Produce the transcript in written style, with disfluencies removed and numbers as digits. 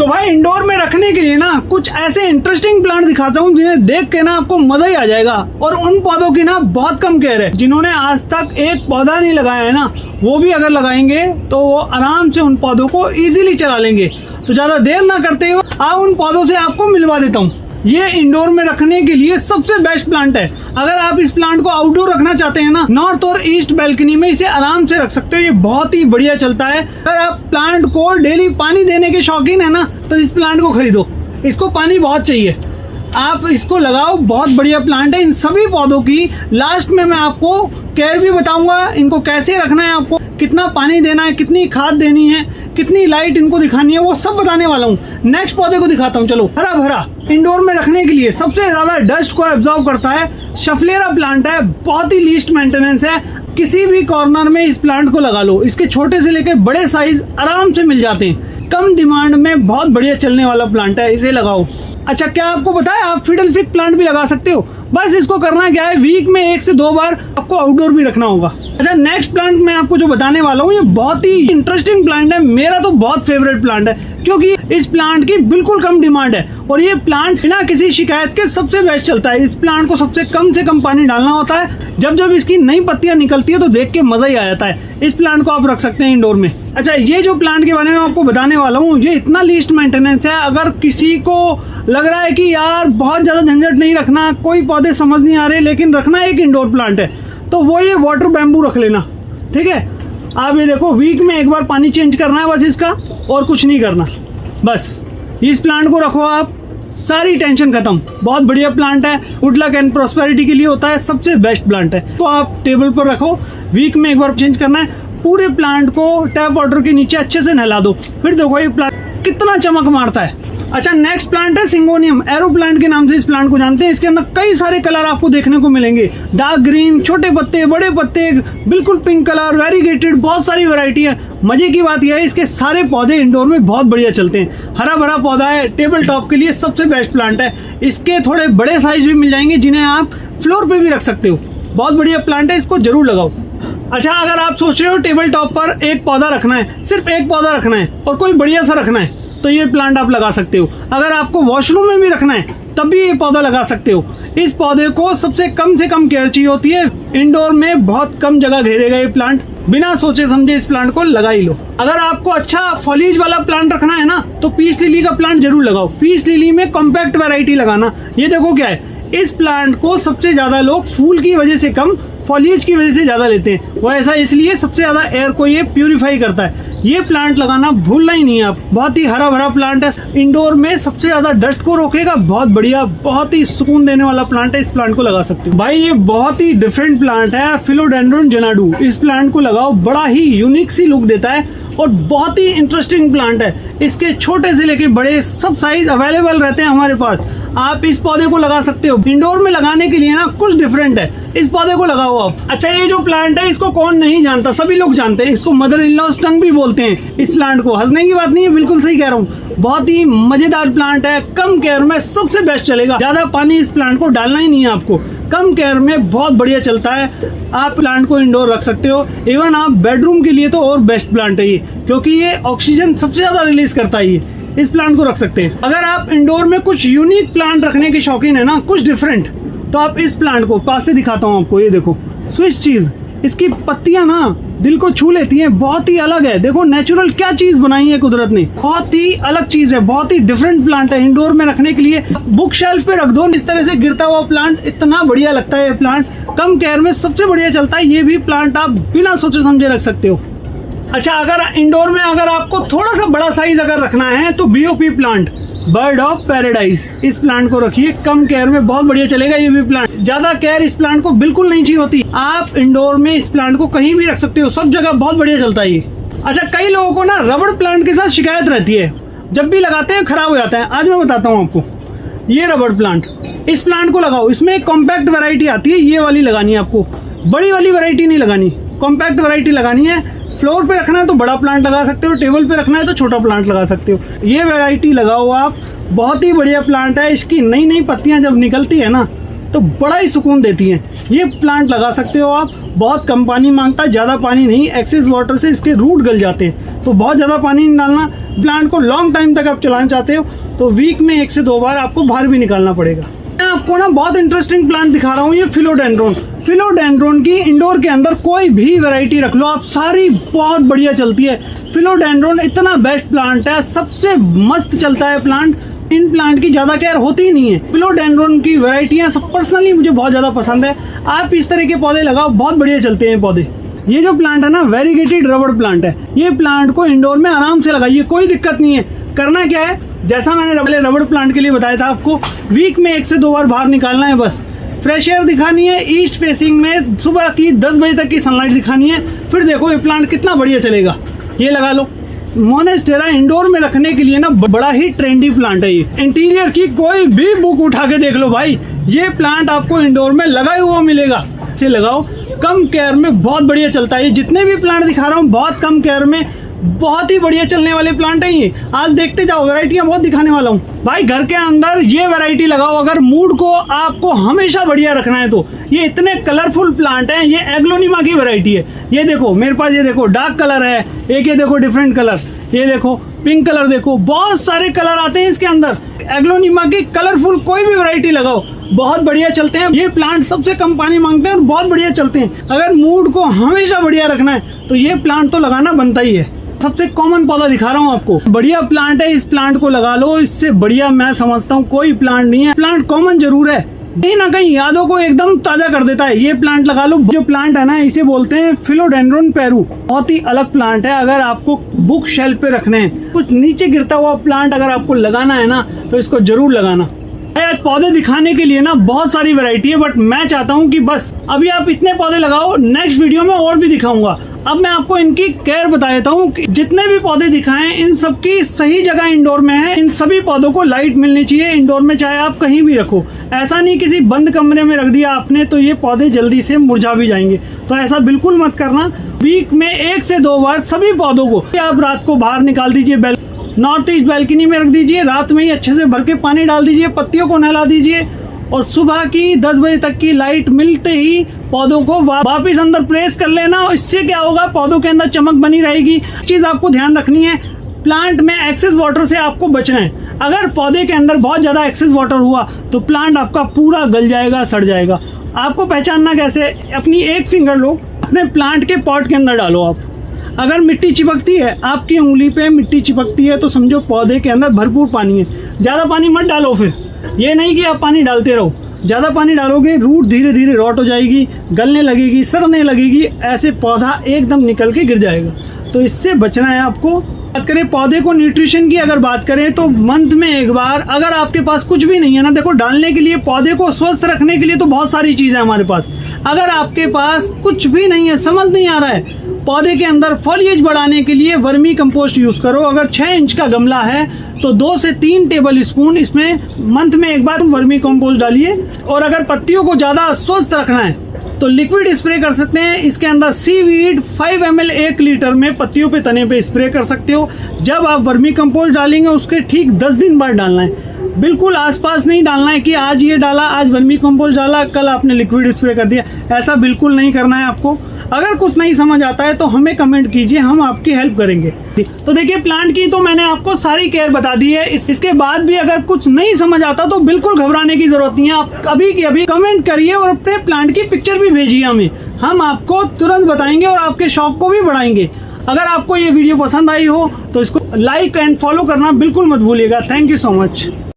तो भाई इंडोर में रखने के लिए ना कुछ ऐसे इंटरेस्टिंग प्लांट दिखाता हूँ जिन्हें देख के ना आपको मजा ही आ जाएगा। और उन पौधों की ना बहुत कम केयर है। जिन्होंने आज तक एक पौधा नहीं लगाया है ना, वो भी अगर लगाएंगे तो वो आराम से उन पौधों को इजीली चला लेंगे। तो ज्यादा देर ना करते हुए आप उन पौधों से आपको मिलवा देता हूँ। ये इंडोर में रखने के लिए सबसे बेस्ट प्लांट है। अगर आप इस प्लांट को आउटडोर रखना चाहते हैं ना, नॉर्थ और ईस्ट बैल्कनी में इसे आराम से रख सकते हो। ये बहुत ही बढ़िया चलता है। अगर आप प्लांट को डेली पानी देने के शौकीन है ना, तो इस प्लांट को खरीदो। इसको पानी बहुत चाहिए, आप इसको लगाओ। बहुत बढ़िया प्लांट है। इन सभी पौधों की लास्ट में मैं आपको केयर भी बताऊंगा, इनको कैसे रखना है, आपको कितना पानी देना है, कितनी खाद देनी है, कितनी लाइट इनको दिखानी है, वो सब बताने वाला हूँ। नेक्स्ट पौधे को दिखाता हूँ। चलो, हरा भरा इंडोर में रखने के लिए सबसे ज्यादा डस्ट को एब्जॉर्व करता है शफलेरा प्लांट है। बहुत ही लीस्ट मेंटेनेंस है। किसी भी कॉर्नर में इस प्लांट को लगा लो। इसके छोटे से लेकर बड़े साइज आराम से मिल जाते हैं। कम डिमांड में बहुत बढ़िया चलने वाला प्लांट है, इसे लगाओ। अच्छा, क्या आपको पता है आप फिडल फिग प्लांट भी लगा सकते हो। बस इसको करना क्या है, वीक में 1 से 2 बार आपको आउटडोर भी रखना होगा। अच्छा, नेक्स्ट प्लांट मैं आपको जो बताने वाला हूँ, ये बहुत ही इंटरेस्टिंग प्लांट है। मेरा तो बहुत फेवरेट प्लांट है, क्योंकि इस प्लांट की बिल्कुल कम डिमांड है और ये प्लांट बिना किसी शिकायत के सबसे बेस्ट चलता है। इस प्लांट को सबसे कम पानी डालना होता है। जब जब इसकी नई पत्तियां निकलती है तो देख के मजा ही आ जाता है। इस प्लांट को आप रख सकते हैं इंडोर में। अच्छा, ये जो प्लांट के बारे में आपको बताने वाला हूँ, ये इतना लीस्ट मेंटेनेंस है। अगर किसी को लग रहा है कि यार बहुत ज्यादा झंझट नहीं रखना, कोई पौधे समझ नहीं आ रहे, लेकिन रखना एक इंडोर प्लांट है, तो वो ये वाटर बैम्बू रख लेना। ठीक है, आप ये देखो, वीक में 1 बार पानी चेंज करना है बस इसका, और कुछ नहीं करना। बस इस प्लांट को रखो आप, सारी टेंशन खत्म। बहुत बढ़िया प्लांट है। गुड लक एंड प्रॉस्पेरिटी के लिए होता है, सबसे बेस्ट प्लांट है। तो आप टेबल पर रखो, वीक में 1 बार चेंज करना है। पूरे प्लांट को टैप वाटर के नीचे अच्छे से नहला दो, फिर देखो ये प्लांट कितना चमक मारता है। अच्छा, नेक्स्ट प्लांट है सिंगोनियम। एरो प्लांट के नाम से इस प्लांट को जानते हैं। इसके अंदर कई सारे कलर आपको देखने को मिलेंगे। डार्क ग्रीन, छोटे पत्ते, बड़े पत्ते, बिल्कुल पिंक कलर, वेरीगेटेड, बहुत सारी वैरायटी है। मजे की बात यह है, इसके सारे पौधे इंडोर में बहुत बढ़िया चलते हैं। हरा भरा पौधा है, टेबल टॉप के लिए सबसे बेस्ट प्लांट है। इसके थोड़े बड़े साइज भी मिल जाएंगे, जिन्हें आप फ्लोर पे भी रख सकते हो। बहुत बढ़िया प्लांट है, इसको जरूर लगाओ। अच्छा, अगर आप सोच रहे हो टेबल टॉप पर एक पौधा रखना है, सिर्फ एक पौधा रखना है और कोई बढ़िया सा रखना है, तो ये प्लांट आप लगा सकते हो। अगर आपको वॉशरूम में भी रखना है, तब भी ये पौधा लगा सकते हो। इस पौधे को सबसे कम से कम केयर चाहिए होती है। इंडोर में बहुत कम जगह घेरेगा ये प्लांट। बिना सोचे समझे इस प्लांट को लगा ही लो। अगर आपको अच्छा फॉलीज वाला प्लांट रखना है ना, तो पीस लिली का प्लांट जरूर लगाओ। पीस लिली में कॉम्पैक्ट वैरायटी लगाना। ये देखो क्या है, इस प्लांट को सबसे ज्यादा लोग फूल की वजह से कम, फॉलिएज की वजह से ज्यादा लेते हैं। वो ऐसा इसलिए, सबसे ज्यादा एयर को ये प्यूरिफाई करता है। ये प्लांट लगाना भूलना ही नहीं है आप। बहुत ही हरा भरा प्लांट है, इंडोर में सबसे ज्यादा डस्ट को रोकेगा। बहुत बढ़िया, बहुत ही सुकून देने वाला प्लांट है। इस प्लांट को लगा सकते हो। भाई ये बहुत ही डिफरेंट प्लांट है, फिलोडेंड्रोन जेनाडू। इस प्लांट को लगाओ, बड़ा ही यूनिक सी लुक देता है और बहुत ही इंटरेस्टिंग प्लांट है। इसके छोटे से लेके बड़े सब साइज अवेलेबल रहते हैं हमारे पास। आप इस पौधे को लगा सकते हो। इंडोर में लगाने के लिए ना कुछ डिफरेंट है, इस पौधे को लगाओ आप। अच्छा, ये जो प्लांट है इसको कौन नहीं जानता, सभी लोग जानते हैं। इसको मदर इन लॉ स्टंग भी बोलते हैं। इस प्लांट को हंसने की बात नहीं है, बिल्कुल सही कह रहा हूँ। बहुत ही मजेदार प्लांट है, कम केयर में सबसे बेस्ट चलेगा। ज्यादा पानी इस प्लांट को डालना ही नहीं है आपको, कम केयर में बहुत बढ़िया चलता है। आप प्लांट को इंडोर रख सकते हो। इवन आप बेडरूम के लिए तो और बेस्ट प्लांट है ये, क्योंकि ये ऑक्सीजन सबसे ज्यादा रिलीज करता है। ये इस प्लांट को रख सकते हैं। अगर आप इंडोर में कुछ यूनिक प्लांट रखने के शौकीन है ना, कुछ डिफरेंट, तो आप इस प्लांट को पास से दिखाता हूँ आपको। ये देखो, स्विच चीज, इसकी पत्तियां ना दिल को छू लेती हैं। बहुत ही अलग है। देखो नेचुरल क्या चीज बनाई है कुदरत ने, बहुत ही अलग चीज है। बहुत ही डिफरेंट प्लांट है। इंडोर में रखने के लिए बुक शेल्फ पे रख दो। इस तरह से गिरता हुआ प्लांट इतना बढ़िया लगता है। ये प्लांट कम केयर में सबसे बढ़िया चलता है। ये भी प्लांट आप बिना सोचे समझे रख सकते हो। अच्छा, अगर इंडोर में अगर आपको थोड़ा सा बड़ा साइज अगर रखना है, तो BOP plant, bird of paradise, इस प्लांट को रखिए। कम केयर में बहुत बढ़िया चलेगा ये भी प्लांट। ज्यादा केयर इस प्लांट को बिल्कुल नहीं चाहिए होती। आप इंडोर में इस प्लांट को कहीं भी रख सकते हो, सब जगह बहुत बढ़िया चलता है ये। अच्छा, कई लोगों को ना रबड़ प्लांट के साथ शिकायत रहती है, जब भी लगाते हैं खराब हो जाता है। आज मैं बताता हूँ आपको। ये रबड़ प्लांट, इस प्लांट को लगाओ। इसमें एक कॉम्पैक्ट वैरायटी आती है, ये वाली लगानी है आपको। बड़ी वाली वैरायटी नहीं लगानी, कॉम्पैक्ट वैरायटी लगानी है। फ्लोर पे रखना है तो बड़ा प्लांट लगा सकते हो, टेबल पे रखना है तो छोटा प्लांट लगा सकते हो। ये वैरायटी लगाओ आप, बहुत ही बढ़िया प्लांट है। इसकी नई नई पत्तियां जब निकलती है ना, तो बड़ा ही सुकून देती हैं। ये प्लांट लगा सकते हो आप, बहुत कम पानी मांगता है, ज़्यादा पानी नहीं, एक्सेस वाटर से इसके रूट गल जाते हैं, तो बहुत ज़्यादा पानी नहीं डालना। प्लांट को लॉन्ग टाइम तक आप चलाना चाहते हो तो वीक में 1 से 2 बार आपको बाहर भी निकालना पड़ेगा। मैं आपको ना बहुत इंटरेस्टिंग प्लांट दिखा रहा हूँ, ये फिलोडेंड्रोन। फिलोडेंड्रोन की इंडोर के अंदर कोई भी वैरायटी रख लो आप, सारी बहुत बढ़िया चलती है। फिलोडेंड्रोन इतना बेस्ट प्लांट है, सबसे मस्त चलता है प्लांट। इन प्लांट की ज्यादा केयर होती ही नहीं है। फिलोडेंड्रोन की वैरायटियां सब पर्सनली मुझे बहुत ज्यादा पसंद है। आप इस तरह के पौधे लगाओ, बहुत बढ़िया चलते हैं पौधे। ये जो प्लांट है ना, वेरीगेटेड रबड़ प्लांट है। ये प्लांट को इंडोर में आराम से लगाइए, कोई दिक्कत नहीं है। करना क्या है, जैसा मैंने रबड़ प्लांट के लिए बताया था आपको, वीक में 1 से 2 बार बाहर निकालना है बस। फ्रेश एयर दिखानी है, ईस्ट फेसिंग में सुबह की 10 बजे तक की सनलाइट दिखानी है, फिर देखो ये प्लांट कितना बढ़िया चलेगा। ये लगा लो। मोनेस्टेरा इंडोर में रखने के लिए ना बड़ा ही ट्रेंडी प्लांट है। ये इंटीरियर की कोई भी बुक उठा के देख लो भाई, ये प्लांट आपको इंडोर में लगा हुआ मिलेगा। इसे लगाओ, कम केयर में बहुत बढ़िया चलता है। ये जितने भी प्लांट दिखा रहा हूँ बहुत कम केयर में बहुत ही बढ़िया चलने वाले प्लांट हैं ये। आज देखते जाओ, वैरायटियां बहुत दिखाने वाला हूँ भाई। घर के अंदर ये वैरायटी लगाओ अगर मूड को आपको हमेशा बढ़िया रखना है तो। ये इतने कलरफुल प्लांट हैं, ये एग्लोनिमा की वैरायटी है। ये देखो मेरे पास, ये देखो डार्क कलर है एक, ये देखो डिफरेंट कलर, ये देखो पिंक कलर, देखो बहुत सारे कलर आते हैं इसके अंदर। एग्लोनिमा की कलरफुल कोई भी वैरायटी लगाओ, बहुत बढ़िया चलते हैं। ये प्लांट सबसे कम पानी मांगते हैं और बहुत बढ़िया चलते हैं। अगर मूड को हमेशा बढ़िया रखना है तो ये प्लांट तो लगाना बनता ही है। सबसे कॉमन पौधा दिखा रहा हूँ आपको, बढ़िया प्लांट है, इस प्लांट को लगा लो। इससे बढ़िया मैं समझता हूँ कोई प्लांट नहीं है। प्लांट कॉमन जरूर है, कहीं ना कहीं यादों को एकदम ताजा कर देता है। ये प्लांट लगा लो। जो प्लांट है ना, इसे बोलते हैं फिलोडेंड्रोन पेरू। बहुत ही अलग प्लांट है। अगर आपको बुक शेल्फ पे रखने हैं, कुछ नीचे गिरता हुआ प्लांट अगर आपको लगाना है ना, तो इसको जरूर लगाना। आज पौधे दिखाने के लिए ना बहुत सारी वैरायटी है, बट मैं चाहता हूँ कि बस अभी आप इतने पौधे लगाओ, नेक्स्ट वीडियो में और भी दिखाऊंगा। अब मैं आपको इनकी केयर बता देता हूँ कि जितने भी पौधे दिखाएं इन सबकी सही जगह इंडोर में है। इन सभी पौधों को लाइट मिलनी चाहिए इंडोर में, चाहे आप कहीं भी रखो। ऐसा नहीं किसी बंद कमरे में रख दिया आपने तो ये पौधे जल्दी से मुरझा भी जाएंगे, तो ऐसा बिल्कुल मत करना। वीक में 1 से 2 बार सभी पौधों को आप रात को बाहर निकाल दीजिए, नॉर्थ ईस्ट बैल्कनी में रख दीजिए। रात में ही अच्छे से भर के पानी डाल दीजिए, पत्तियों को नहला दीजिए, और सुबह की 10 बजे तक की लाइट मिलते ही पौधों को वापस अंदर प्रेस कर लेना। इससे क्या होगा, पौधों के अंदर चमक बनी रहेगी। चीज आपको ध्यान रखनी है, प्लांट में एक्सेस वाटर से आपको बचना है। अगर पौधे के अंदर बहुत ज्यादा एक्सेस वाटर हुआ तो प्लांट आपका पूरा गल जाएगा, सड़ जाएगा। आपको पहचानना कैसे, अपनी एक फिंगर लो, अपने प्लांट के पॉट के अंदर डालो आप। अगर मिट्टी चिपकती है, आपकी उंगली पे मिट्टी चिपकती है, तो समझो पौधे के अंदर भरपूर पानी है। ज्यादा पानी मत डालो। फिर ये नहीं कि आप पानी डालते रहो, ज्यादा पानी डालोगे रूट धीरे धीरे रॉट हो जाएगी, गलने लगेगी, सड़ने लगेगी, ऐसे पौधा एकदम निकल के गिर जाएगा। तो इससे बचना है आपको। बात करें पौधे को न्यूट्रिशन की, अगर बात करें तो मंथ में एक बार, अगर आपके पास कुछ भी नहीं है ना, देखो डालने के लिए, पौधे को स्वस्थ रखने के लिए तो बहुत सारी चीजें हमारे पास। अगर आपके पास कुछ भी नहीं है, समझ नहीं आ रहा है, पौधे के अंदर फॉलिएज बढ़ाने के लिए वर्मी कंपोस्ट यूज करो। अगर 6 इंच का गमला है तो 2 से 3 टेबल स्पून इसमें मंथ में एक बार वर्मी कंपोस्ट डालिए। और अगर पत्तियों को ज्यादा स्वस्थ रखना है तो लिक्विड स्प्रे कर सकते हैं। इसके अंदर सीवीड 5 ml 1 लीटर में पत्तियों पे, तने पे स्प्रे कर सकते हो। जब आप वर्मी कंपोस्ट डालेंगे उसके ठीक 10 दिन बाद डालना है। बिल्कुल आसपास नहीं डालना है कि आज ये डाला, आज वर्मी कंपोस्ट डाला, कल आपने लिक्विड स्प्रे कर दिया। ऐसा बिल्कुल नहीं करना है आपको। अगर कुछ नहीं समझ आता है तो हमें कमेंट कीजिए, हम आपकी हेल्प करेंगे। तो देखिए, प्लांट की तो मैंने आपको सारी केयर बता दी है। इसके बाद भी अगर कुछ नहीं समझ आता तो बिल्कुल घबराने की जरूरत नहीं है। आप अभी के अभी कमेंट करिए और अपने प्लांट की पिक्चर भी भेजिए हमें, हम आपको तुरंत बताएंगे और आपके शौक को भी बढ़ाएंगे। अगर आपको ये वीडियो पसंद आई हो तो इसको लाइक एंड फॉलो करना बिल्कुल मत भूलिएगा। Thank you so much.